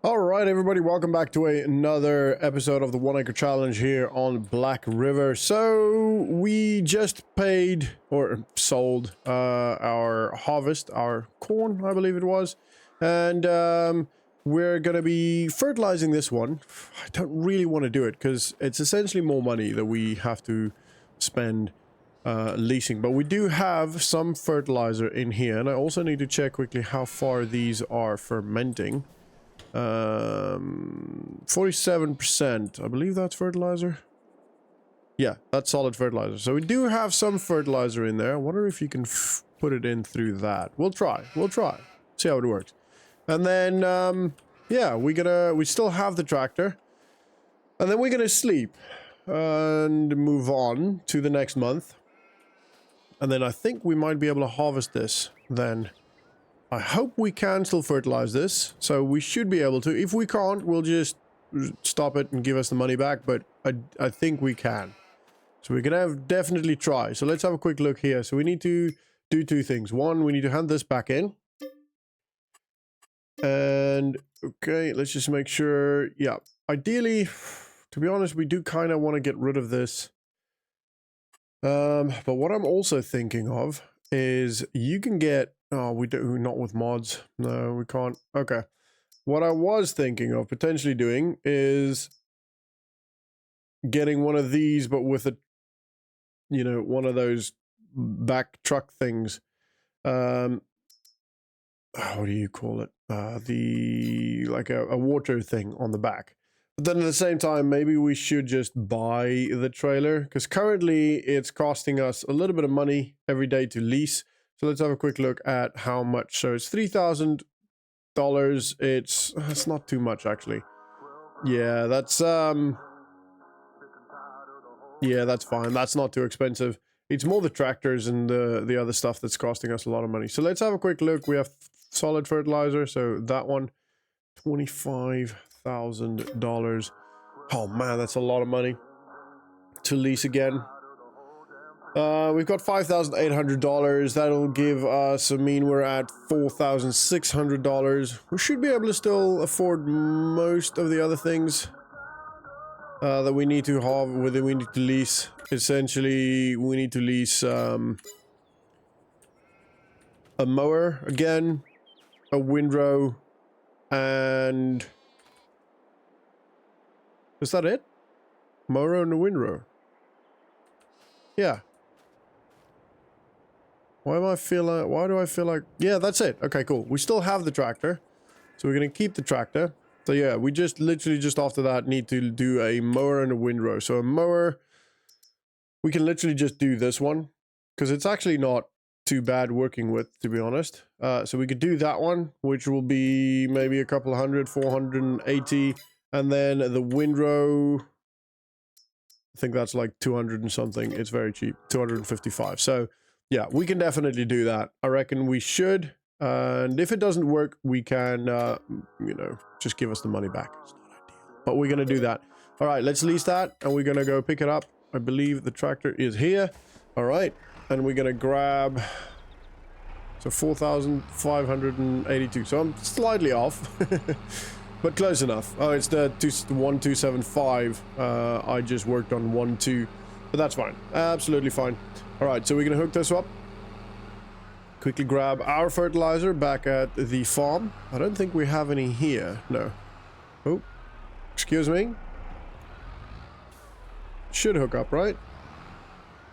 All right, everybody, welcome back to another episode of the 1 Acre Challenge here on Black River. So we just paid or sold our harvest, our corn, I believe it was, and we're gonna be fertilizing this one. I don't really want to do it because it's essentially more money that we have to spend leasing, but we do have some fertilizer in here, and I also need to check quickly how far these are fermenting. 47%, I believe that's fertilizer. Yeah, that's solid fertilizer. So we do have some fertilizer in there. I wonder if you can put it in through that. We'll try, see how it works. And then yeah, we still have the tractor, and then we're gonna sleep and move on to the next month, and then I think we might be able to harvest this then. I hope we can still fertilize this, so we should be able to. If we can't, we'll just stop it and give us the money back, but I think we can. So we're gonna definitely try. So let's have a quick look here. So we need to do two things. One, we need to hand this back in. And, okay, let's just make sure, yeah. Ideally, to be honest, we do kind of want to get rid of this. But what I'm also thinking of is you can get... Oh, we do not with mods. No, we can't. Okay. What I was thinking of potentially doing is getting one of these, but with a, you know, one of those back truck things. What do you call it? Like a water thing on the back. But then at the same time, maybe we should just buy the trailer, because currently it's costing us a little bit of money every day to lease. So let's have a quick look at how much. So it's $3,000. It's not too much, actually. Yeah, that's fine. That's not too expensive. It's more the tractors and the other stuff that's costing us a lot of money. So let's have a quick look. We have solid fertilizer. So that one, $25,000. Oh man, that's a lot of money to lease again. We've got $5,800. That'll give us, I mean, we're at $4,600. We should be able to still afford most of the other things that we need to have, whether we need to lease. Essentially, we need to lease a mower again, a windrow, and is that it? Mower and a windrow. Yeah. Why do I feel like... Yeah, that's it. Okay, cool. We still have the tractor. So we're going to keep the tractor. So yeah, we just literally just after that need to do a mower and a windrow. So a mower, we can literally just do this one, because it's actually not too bad working with, to be honest. So we could do that one, which will be maybe a couple of hundred, 480. And then the windrow, I think that's like 200 and something. It's very cheap, 255. So yeah, we can definitely do that. I reckon we should. And if it doesn't work, we can, you know, just give us the money back. It's not ideal, but we're going to do that. All right, let's lease that, and we're going to go pick it up. I believe the tractor is here. All right, and we're going to grab... So 4,582. So I'm slightly off, but close enough. Oh, it's the 1275. I just worked on 12, but that's fine. Absolutely fine. All right, so we're going to hook this up. Quickly grab our fertilizer back at the farm. I don't think we have any here. No. Oh, excuse me. Should hook up, right?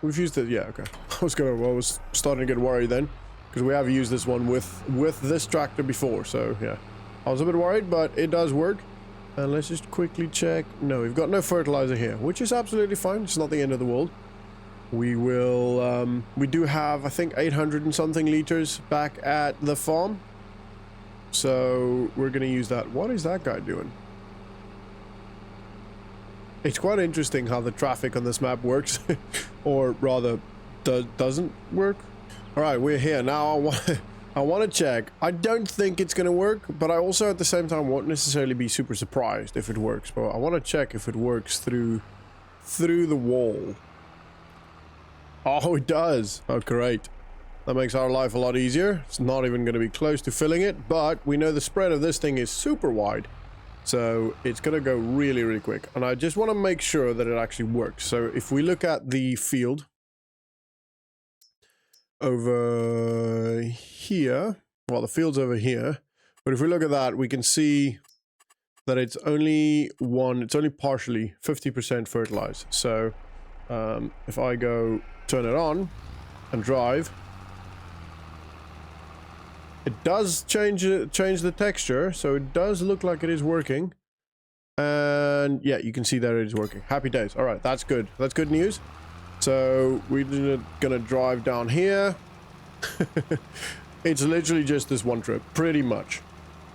We've used it. Yeah, okay. I was starting to get worried then, because we have used this one with this tractor before. So yeah, I was a bit worried, but it does work. And let's just quickly check. No, we've got no fertilizer here, which is absolutely fine. It's not the end of the world. We will, we do have, I think, 800 and something liters back at the farm. So we're going to use that. What is that guy doing? It's quite interesting how the traffic on this map works, or rather, doesn't work. All right, we're here now. I want to check. I don't think it's going to work, but I also at the same time won't necessarily be super surprised if it works. But I want to check if it works through the wall. Oh, it does. Oh, great. That makes our life a lot easier. It's not even going to be close to filling it, but we know the spread of this thing is super wide. So it's going to go really, really quick. And I just want to make sure that it actually works. So if we look at the field over here, well, the field's over here. But if we look at that, we can see that it's only partially 50% fertilized. So if I go turn it on and drive, it does change the texture, so it does look like it is working. And yeah, you can see that it is working. Happy days. All right, that's good. That's good news. So we're gonna drive down here. It's literally just this one trip, pretty much.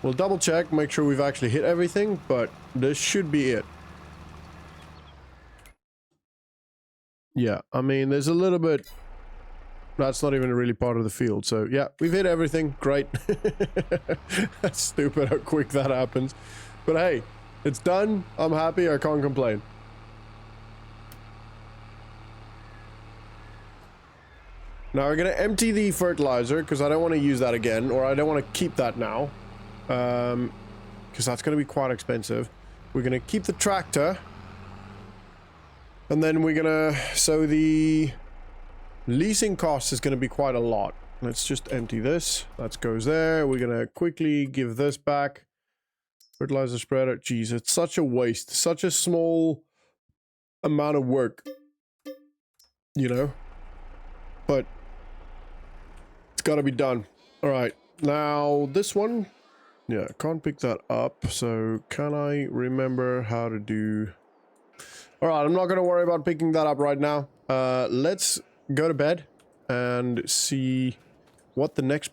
We'll double check, make sure we've actually hit everything, but this should be it. Yeah, I mean, there's a little bit... That's not even really part of the field. So yeah, we've hit everything. Great. That's stupid how quick that happens. But hey, it's done. I'm happy. I can't complain. Now we're going to empty the fertilizer because I don't want to use that again, or I don't want to keep that now. Because that's going to be quite expensive. We're going to keep the tractor. And then we're going to... So the... leasing cost is going to be quite a lot. Let's just empty this. That goes there. We're going to quickly give this back. Fertilizer spreader. Jeez, it's such a waste. Such a small amount of work. You know? But it's got to be done. All right. Now, this one. Yeah, can't pick that up. So, can I remember how to do... All right, I'm not going to worry about picking that up right now. Let's... go to bed and see what the next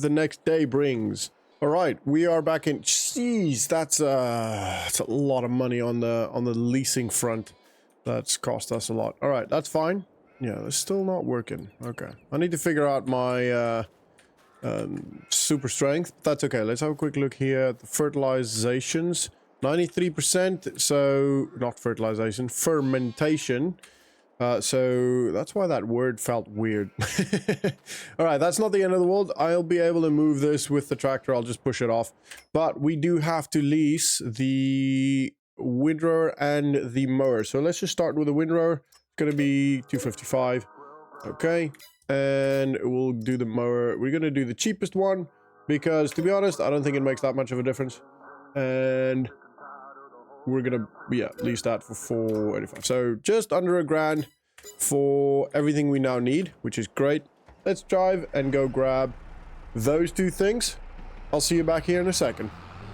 next day brings. All right, we are back in. Jeez, that's a lot of money on the leasing front. That's cost us a lot. All right, that's fine. Yeah, it's still not working. Okay, I need to figure out my super strength. That's okay. Let's have a quick look here at the fertilizations. 93%. So not fertilization, fermentation. So that's why that word felt weird. All right, that's not the end of the world. I'll be able to move this with the tractor. I'll just push it off. But we do have to lease the windrower and the mower. So let's just start with the windrower. It's going to be $255. Okay. And we'll do the mower. We're going to do the cheapest one because, to be honest, I don't think it makes that much of a difference. And... we're gonna lease that for $485. So just under $1,000 for everything we now need, which is great. Let's drive and go grab those two things. I'll see you back here in a second.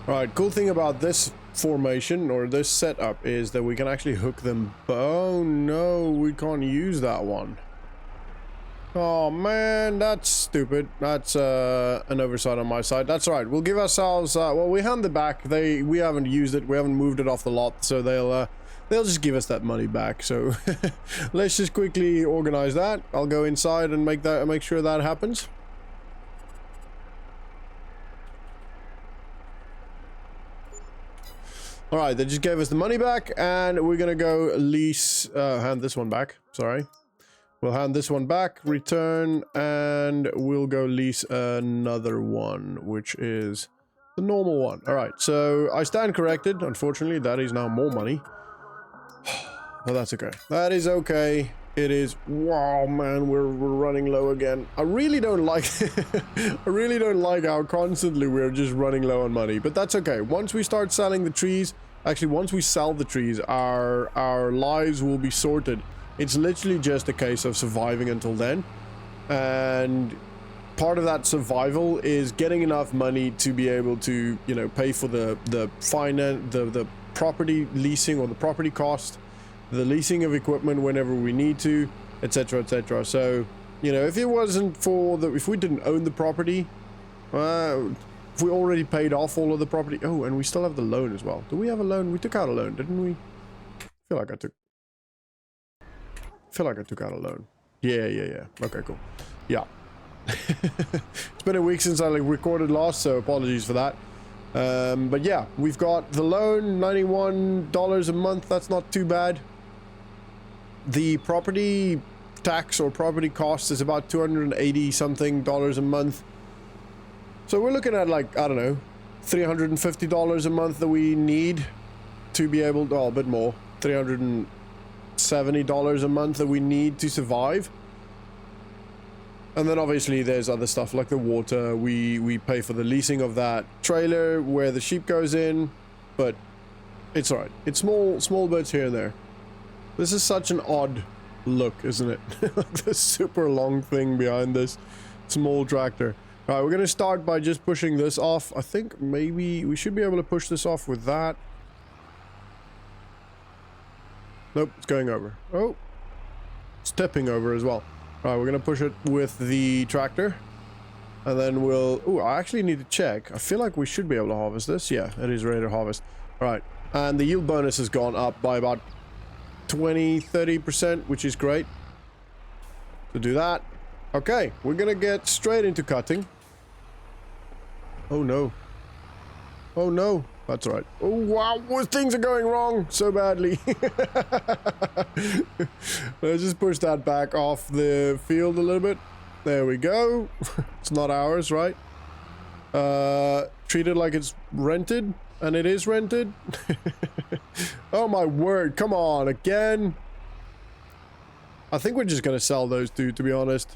All right, cool thing about this formation or this setup is that we can actually hook them. Oh no, we can't use that one. Oh man, that's stupid. That's an oversight on my side. That's all right. We'll give ourselves well, we hand it back. We haven't used it. We haven't moved it off the lot, so they'll just give us that money back. So let's just quickly organize that. I'll go inside and make sure that happens. All right, they just gave us the money back, and we're gonna go lease. Hand this one back. Sorry. We'll hand this one back, return, and we'll go lease another one, which is the normal one. All right, so I stand corrected. Unfortunately, that is now more money. Well, that's okay. That is okay. It is. Wow, man, we're running low again. I really don't like. I really don't like how constantly we're just running low on money. But that's okay. Once we start selling the trees, actually, once we sell the trees, our lives will be sorted. It's literally just a case of surviving until then. And part of that survival is getting enough money to be able to, you know, pay for the property leasing or the property cost, the leasing of equipment whenever we need to, etc., etc. So, you know, if it wasn't for if we didn't own the property, if we already paid off all of the property. Oh, and we still have the loan as well. Do we have a loan? We took out a loan, didn't we? I feel like I took out a loan. Yeah. Okay, cool. Yeah. It's been a week since I recorded last, so apologies for that. But yeah, we've got the loan, $91 a month. That's not too bad. The property tax or property cost is about $280 something a month. So we're looking at, like, I don't know, $350 a month that we need to be able to, oh, a bit more, $370 a month that we need to survive. And then obviously there's other stuff like the water. We pay for the leasing of that trailer where the sheep goes in, but it's all right. It's small bits here and there. This is such an odd look, isn't it? The super long thing behind this small tractor. All right, we're gonna start by just pushing this off. I think maybe we should be able to push this off with that. Nope, it's going over. Oh, it's tipping over as well. All right, we're gonna push it with the tractor, and then we'll. Oh, I actually need to check. I feel like we should be able to harvest this. Yeah, it is ready to harvest. All right, and the yield bonus has gone up by about 20-30%, which is great. To do that, okay, we're gonna get straight into cutting. Oh no! Oh no! That's all right. Oh wow, things are going wrong so badly. Let's just push that back off the field a little bit. There we go. It's not ours, right? Treat it like it's rented, and it is rented. Oh my word, come on, again. I think we're just gonna sell those two, to be honest.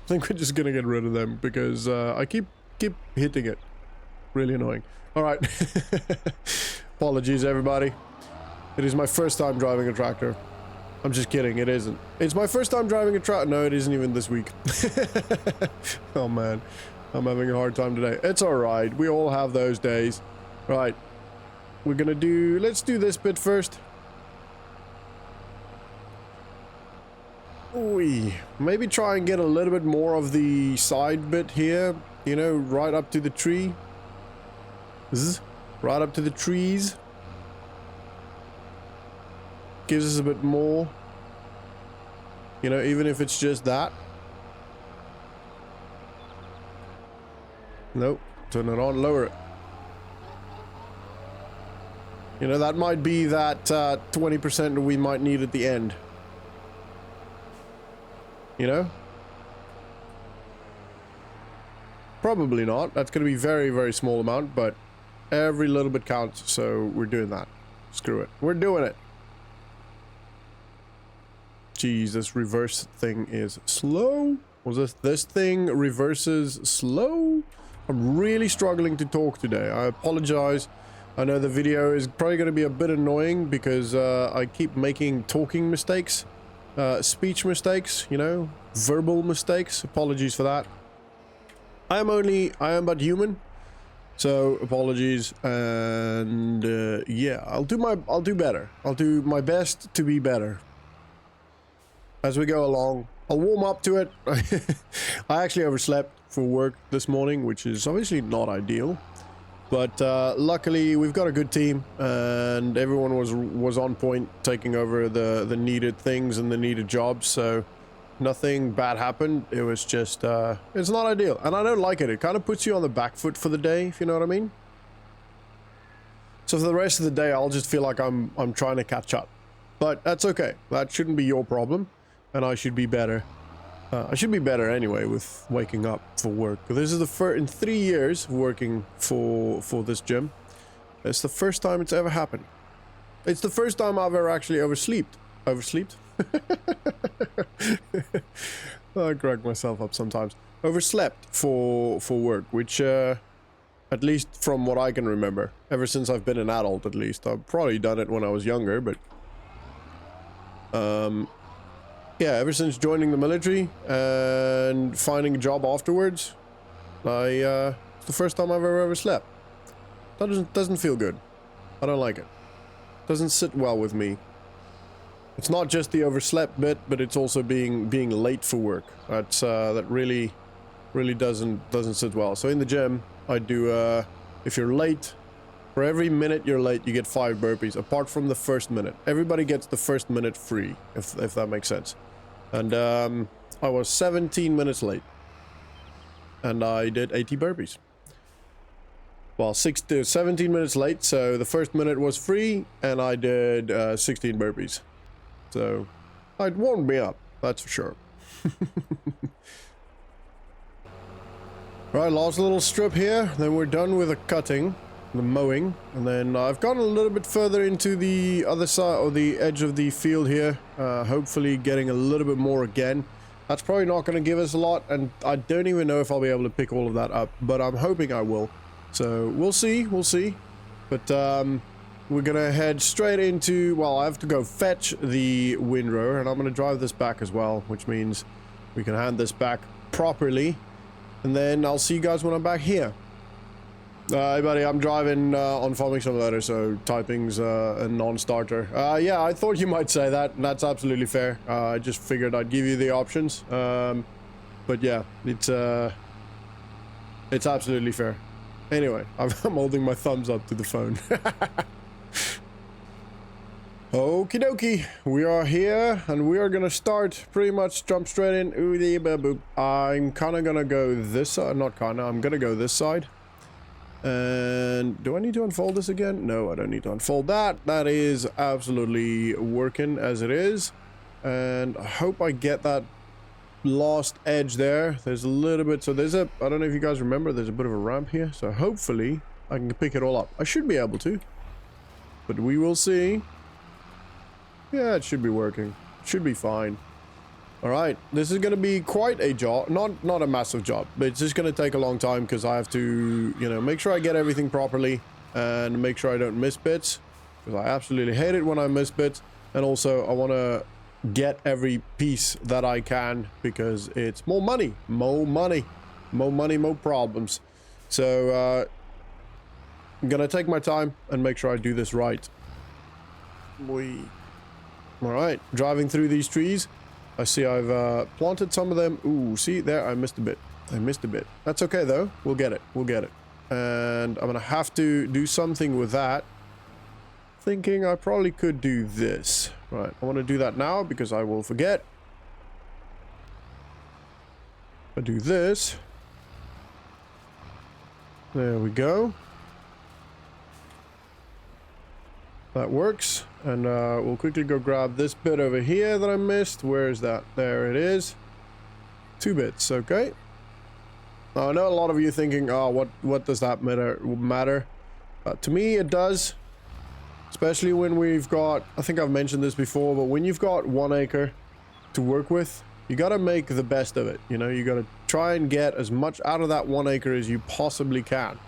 I think we're just gonna get rid of them because I keep hitting it. Really annoying. All right. Apologies, everybody. It is my first time driving a tractor. I'm just kidding. It isn't. It's my first time driving a tractor. No, it isn't even this week. Oh, man. I'm having a hard time today. It's all right. We all have those days. Right. We're going to do... Let's do this bit first. Ooh, maybe try and get a little bit more of the side bit here. You know, right up to the tree. Right up to the trees. Gives us a bit more. You know, even if it's just that. Nope. Turn it on, lower it. You know, that might be that 20% that we might need at the end. You know? Probably not. That's going to be very, very small amount, but every little bit counts, so we're doing that. Screw it. We're doing it. Jeez, this reverse thing is slow. Was this thing reverses slow? I'm really struggling to talk today. I apologize. I know the video is probably going to be a bit annoying because I keep making talking mistakes, speech mistakes, you know, verbal mistakes. Apologies for that. I am but human. So apologies, and yeah, I'll do better. I'll do my best to be better as we go along. I'll warm up to it. I actually overslept for work this morning, which is obviously not ideal, but luckily we've got a good team, and everyone was on point, taking over the needed things and the needed jobs. So nothing bad happened. It was just, it's not ideal. And I don't like it. It kind of puts you on the back foot for the day, if you know what I mean. So for the rest of the day, I'll just feel like I'm trying to catch up. But that's okay. That shouldn't be your problem. And I should be better. I should be better anyway with waking up for work. This is the first, in 3 years working for this gym, it's the first time it's ever happened. It's the first time I've ever actually overslept. I crack myself up sometimes. Overslept for work, which at least from what I can remember, ever since I've been an adult, at least. I've probably done it when I was younger, but yeah, ever since joining the military and finding a job afterwards, it's the first time I've ever overslept. That doesn't feel good. I don't like it. Doesn't sit well with me. It's not just the overslept bit, but it's also being late for work. That's that really doesn't sit well. So in the gym, I do if you're late, for every minute you're late, you get 5 burpees. Apart from the first minute, everybody gets the first minute free, if that makes sense. And I was 17 minutes late, and I did 80 burpees. Well, 17 minutes late, so the first minute was free, and I did 16 burpees. So, it warmed me up, that's for sure. Right, last little strip here, then we're done with the cutting. the mowing, and then I've gone a little bit further into the other side or the edge of the field here, hopefully getting a little bit more again. That's probably not going to give us a lot, and I don't even know if I'll be able to pick all of that up, but I'm hoping I will. So we'll see, but we're gonna head straight into, well, I have to go fetch the windrower, and I'm gonna drive this back as well, which means we can hand this back properly, and then I'll see you guys when I'm back here. Hey buddy, I'm driving on Farming Simulator, so typing's a non-starter. Yeah, I thought you might say that, and that's absolutely fair. I just figured I'd give you the options. But yeah, it's absolutely fair. Anyway, I'm holding my thumbs up to the phone. Okie dokie, we are here, and we are gonna start pretty much jump straight in. I'm kinda gonna go this side, not kinda, I'm gonna go this side. And do I need to unfold this again? No, I don't need to unfold that. That is absolutely working as it is. And I hope I get that lost edge there. There's a little bit, so there's a, I don't know if you guys remember, there's a bit of a ramp here. So hopefully I can pick it all up. I should be able to, but we will see. Yeah, it should be working. Should be fine. All right, this is going to be quite a job. Not a massive job, but it's just going to take a long time because I have to, you know, make sure I get everything properly and make sure I don't miss bits, because I absolutely hate it when I miss bits. And also I want to get every piece that I can because it's more money, more problems. So I'm going to take my time and make sure I do this right. All right, driving through these trees. I see I've planted some of them. Ooh, see there, I missed a bit. That's okay though. We'll get it. And I'm gonna have to do something with that. Thinking I probably could do this. Right, I want to do that now because I will forget. I do this. There we go. That works. And we'll quickly go grab this bit over here that I missed. Where is that? There it is. 2 bits, okay. I know a lot of you thinking, oh, what does that matter? To me, it does. Especially when we've got, I think I've mentioned this before, but when you've got 1 acre to work with, you gotta make the best of it. You know, you gotta try and get as much out of that 1 acre as you possibly can.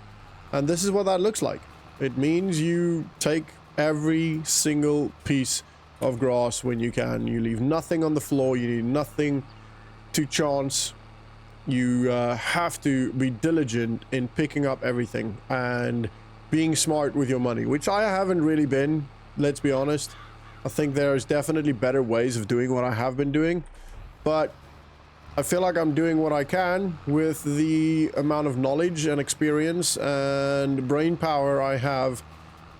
And this is what that looks like. It means you take every single piece of grass when you can. You leave nothing on the floor. You leave nothing to chance. You have to be diligent in picking up everything and being smart with your money, which I haven't really been, let's be honest. I think there's definitely better ways of doing what I have been doing, but I feel like I'm doing what I can with the amount of knowledge and experience and brain power I have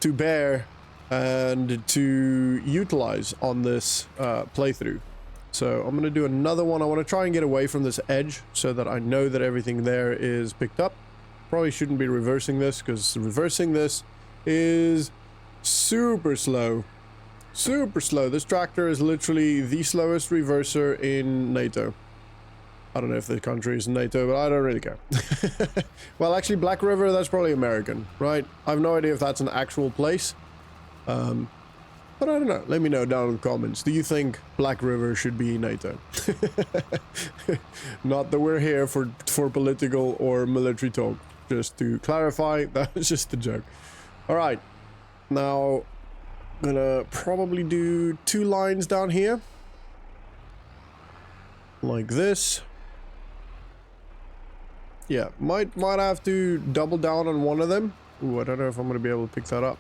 to bear and to utilize on this playthrough. So I'm going to do another one. I want to try and get away from this edge so that I know that everything there is picked up. Probably shouldn't be reversing this because reversing this is super slow. This tractor is literally the slowest reverser in NATO. I don't know if the country is in NATO, but I don't really care. Well, actually, Black River, that's probably American, right? I have no idea if that's an actual place. But I don't know. Let me know down in the comments. Do you think Black River should be NATO? Not that we're here for political or military talk. Just to clarify, that was just a joke. All right. Now, I'm gonna probably do 2 lines down here. Like this. Yeah, might have to double down on one of them. Ooh, I don't know if I'm gonna be able to pick that up.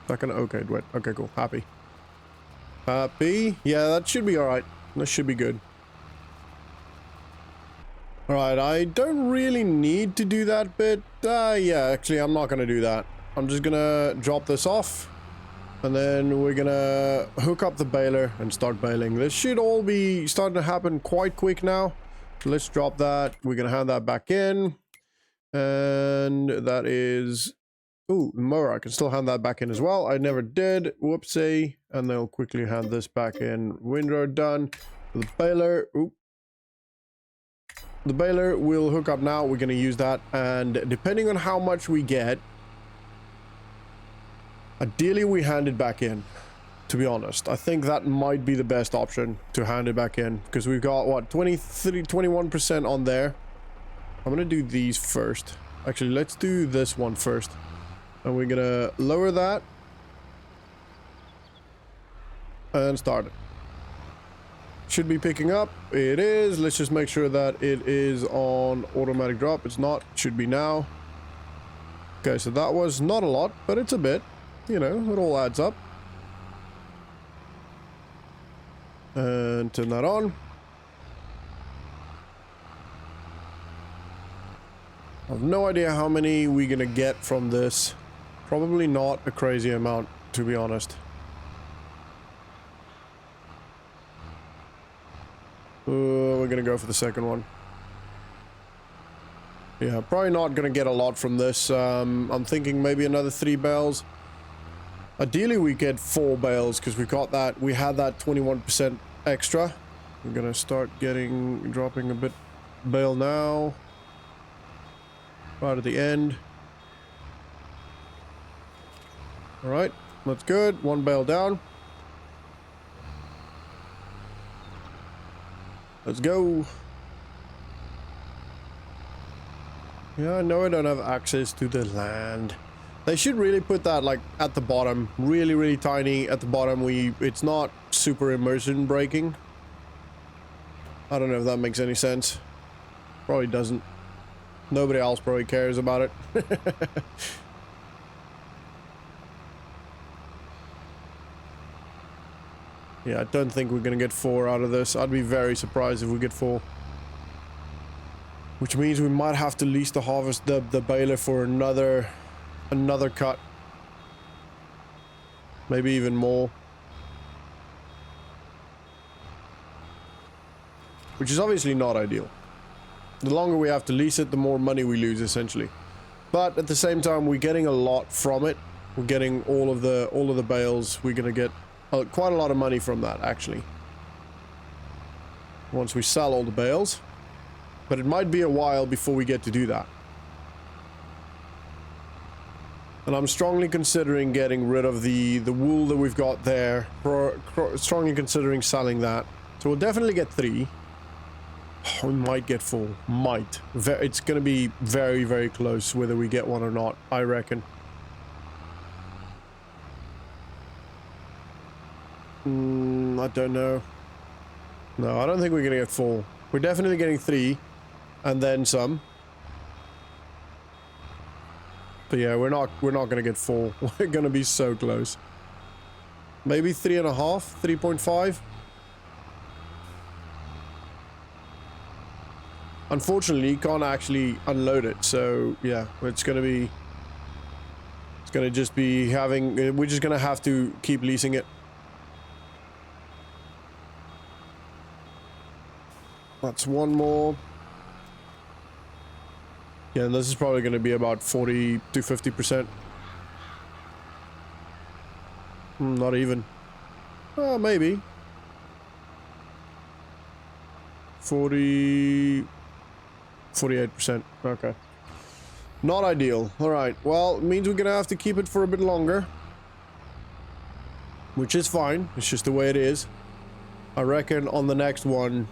Not gonna, okay, wait, okay, cool, happy. Yeah, that should be alright. That should be good. Alright, I don't really need to do that bit. Yeah, actually, I'm not gonna do that. I'm just gonna drop this off. And then we're gonna hook up the baler and start baling. This should all be starting to happen quite quick now. Let's drop that. We're gonna hand that back in. And that is... Ooh, mower, I can still hand that back in as well. I never did. Whoopsie. And they'll quickly hand this back in. Windrow done. The baler. Ooh. The baler will hook up now. We're going to use that. And depending on how much we get, Ideally, we hand it back in, to be honest. I think that might be the best option, to hand it back in, because we've got, what, 23, 21% on there. I'm going to do these first. Actually, let's do this one first. And we're going to lower that. And start it. Should be picking up. It is. Let's just make sure that it is on automatic drop. It's not. It should be now. Okay, so that was not a lot, but it's a bit. You know, it all adds up. And turn that on. I have no idea how many we're gonna get from this. Probably not a crazy amount, to be honest. We're gonna go for the second one. Yeah, probably not gonna get a lot from this. I'm thinking maybe another 3 bales. Ideally, we get 4 bales because we had that 21% extra. We're gonna start dropping a bit bale now. Right at the end. All right, that's good. 1 bale down. Let's go. Yeah, I know I don't have access to the land. They should really put that like at the bottom, really, really tiny at the bottom. It's not super immersion breaking. I don't know if that makes any sense. Probably doesn't. Nobody else probably cares about it. Yeah, I don't think we're gonna get 4 out of this. I'd be very surprised if we get 4. Which means we might have to lease the harvest the baler for another cut. Maybe even more. Which is obviously not ideal. The longer we have to lease it, the more money we lose, essentially. But at the same time, we're getting a lot from it. We're getting all of the bales. We're gonna get quite a lot of money from that, actually. Once we sell all the bales. But it might be a while before we get to do that. And I'm strongly considering getting rid of the wool that we've got there. Strongly considering selling that. So we'll definitely get 3. We might get 4. Might. It's going to be very, very close whether we get one or not, I reckon. I don't know. No, I don't think we're going to get 4. We're definitely getting 3. And then some. But yeah, we're not gonna get 4. We're gonna be so close. Maybe 3.5, 3.5. Unfortunately, you can't actually unload it, so yeah, it's gonna just be we're just gonna have to keep leasing it. That's 1 more. Yeah, and this is probably going to be about 40 to 50%. Not even. Maybe. 48%. Okay. Not ideal. Alright, well, it means we're going to have to keep it for a bit longer. Which is fine. It's just the way it is. I reckon on the next one...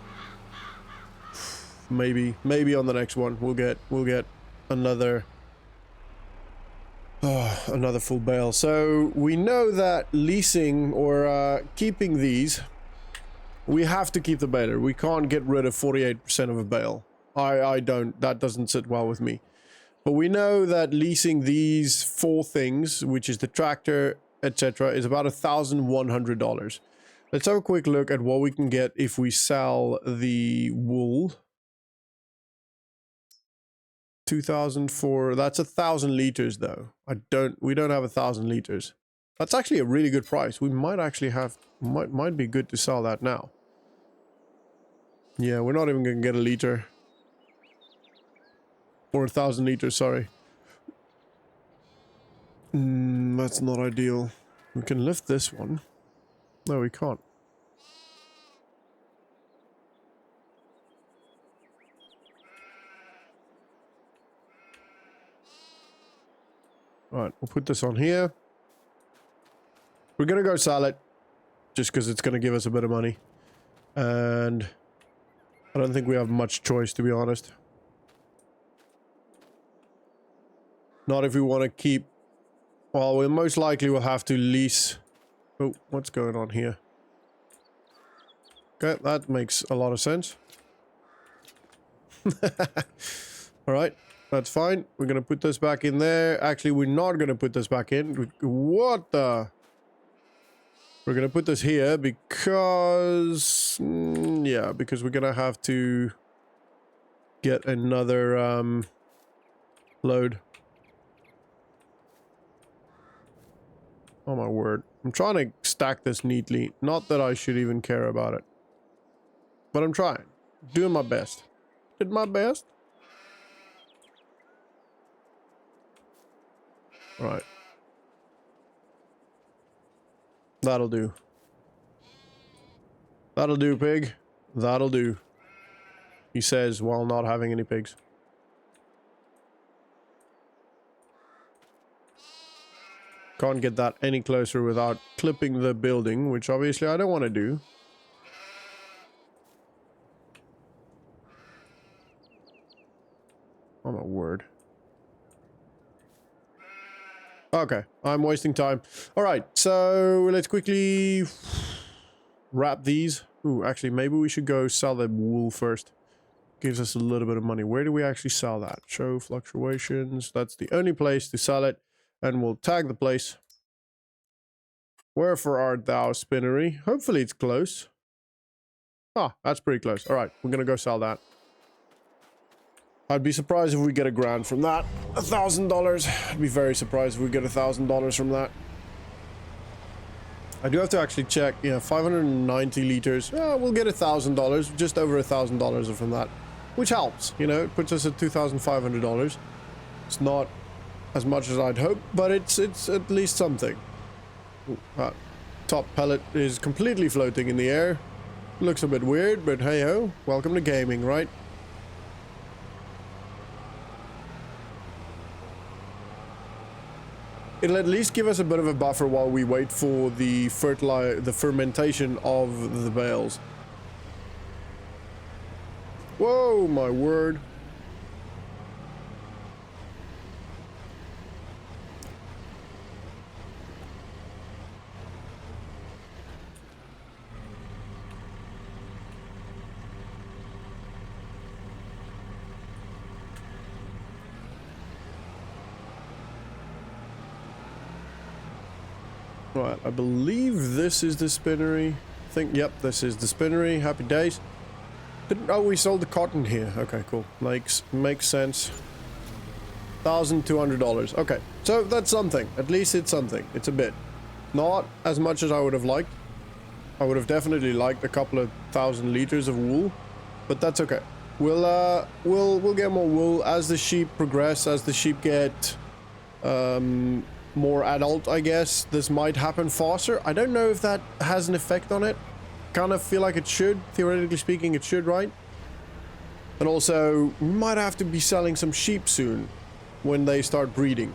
Maybe on the next one we'll get another full bale. So we know that leasing or keeping these, we have to keep the baler. We can't get rid of 48% of a bale. That doesn't sit well with me. But we know that leasing these 4 things, which is the tractor, etc., is about $1,100. Let's have a quick look at what we can get if we sell the wool. 2004. That's 1,000 liters though. We don't have 1,000 liters. That's actually a really good price. We might actually might be good to sell that now. Yeah, we're not even gonna get a liter. Or 1,000 liters, sorry. That's not ideal. We can lift this one. No, we can't. Alright, we'll put this on here. We're gonna go sell it just because it's gonna give us a bit of money. And I don't think we have much choice, to be honest. Not if we want to keep... Well, we most likely will have to lease... Oh, what's going on here? Okay, that makes a lot of sense. Alright, that's fine. We're gonna put this back in there. Actually, we're not gonna put this back in. What the... We're gonna put this here because... yeah, because we're gonna have to get another load. Oh my word. I'm trying to stack this neatly. Not that I should even care about it. But I'm trying. Doing my best. Did my best. Right. That'll do. That'll do, pig. That'll do. He says while not having any pigs. Can't get that any closer without clipping the building, which obviously I don't want to do. Oh my word. Okay, I'm wasting time. Alright, so let's quickly wrap these. Ooh, actually, maybe we should go sell the wool first. Gives us a little bit of money. Where do we actually sell that? Show fluctuations. That's the only place to sell it. And we'll tag the place. Wherefore art thou, spinnery? Hopefully it's close. Ah, that's pretty close. Alright, we're gonna go sell that. I'd be surprised if we get $1,000 from that. $1,000. I'd be very surprised if we get $1,000 from that. I do have to actually check. Yeah, 590 liters. We'll get $1,000. Just over $1,000 from that. Which helps, you know. It puts us at $2,500. It's not as much as I'd hope, but it's at least something. Ooh, top pellet is completely floating in the air. Looks a bit weird, but hey-ho. Welcome to gaming, right? It'll at least give us a bit of a buffer while we wait for the fermentation of the bales. Whoa, my word. Right, I believe this is the spinnery. I think, yep, this is the spinnery. Happy days. Oh, we sold the cotton here. Okay, cool. Makes sense. $1,200. Okay, so that's something. At least it's something. It's a bit. Not as much as I would have liked. I would have definitely liked a couple of 1,000 liters of wool, but that's okay. We'll get more wool as the sheep progress, as the sheep get more adult, I guess. This might happen faster. I don't know if that has an effect on it. Kind of feel like it should. Theoretically speaking, it should, right? And also, we might have to be selling some sheep soon when they start breeding.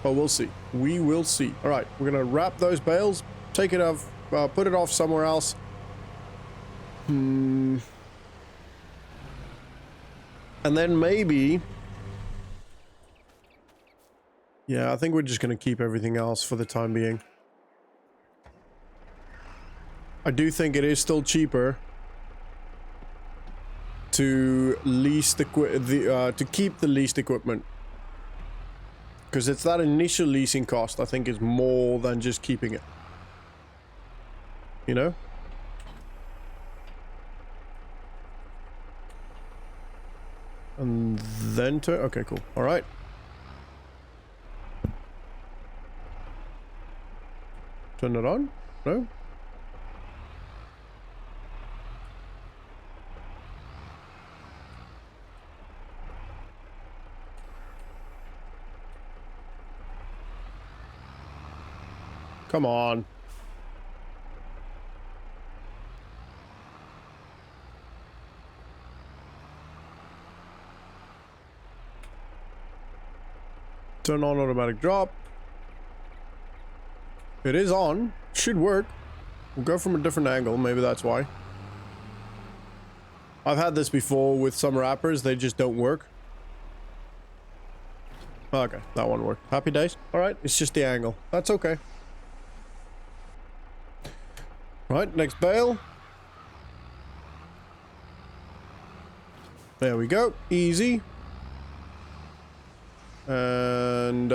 But we'll see. We will see. All right, we're gonna wrap those bales, take it off, put it off somewhere else. And then maybe... Yeah, I think we're just going to keep everything else for the time being. I do think it is still cheaper to lease to keep the leased equipment. Because it's that initial leasing cost, I think, is more than just keeping it. You know? And then to... Okay, cool. All right. Turn it on? No? Come on. Turn on automatic drop. It is on. Should work. We'll go from a different angle. Maybe that's why. I've had this before with some wrappers. They just don't work. Okay, that one worked. Happy days. All right, it's just the angle. That's okay. Right, next bale. There we go. Easy. And,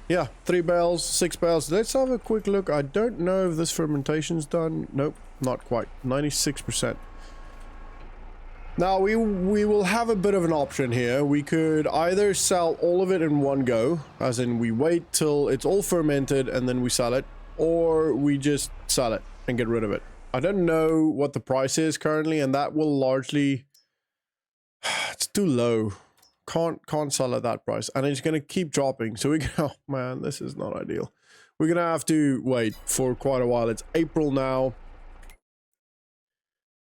yeah, 3 bales, 6 bales. Let's have a quick look. I don't know if this fermentation's done. Nope, not quite. 96%. Now, we will have a bit of an option here. We could either sell all of it in one go, as in we wait till it's all fermented and then we sell it, or we just sell it and get rid of it. I don't know what the price is currently, and that will largely... It's too low. Can't sell at that price, and it's gonna keep dropping. So we go, oh man, this is not ideal. We're gonna have to wait for quite a while. It's April now.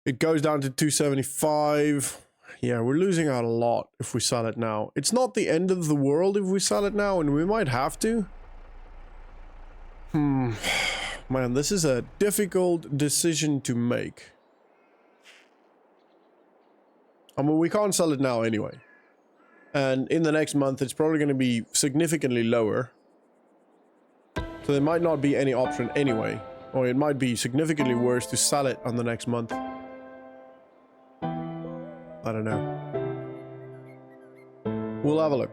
It goes down to 275. Yeah, we're losing out a lot if we sell it now. It's not the end of the world if we sell it now, and we might have to. Man, this is a difficult decision to make. I mean, we can't sell it now anyway. And in the next month, it's probably going to be significantly lower. So there might not be any option anyway. Or it might be significantly worse to sell it on the next month. I don't know. We'll have a look.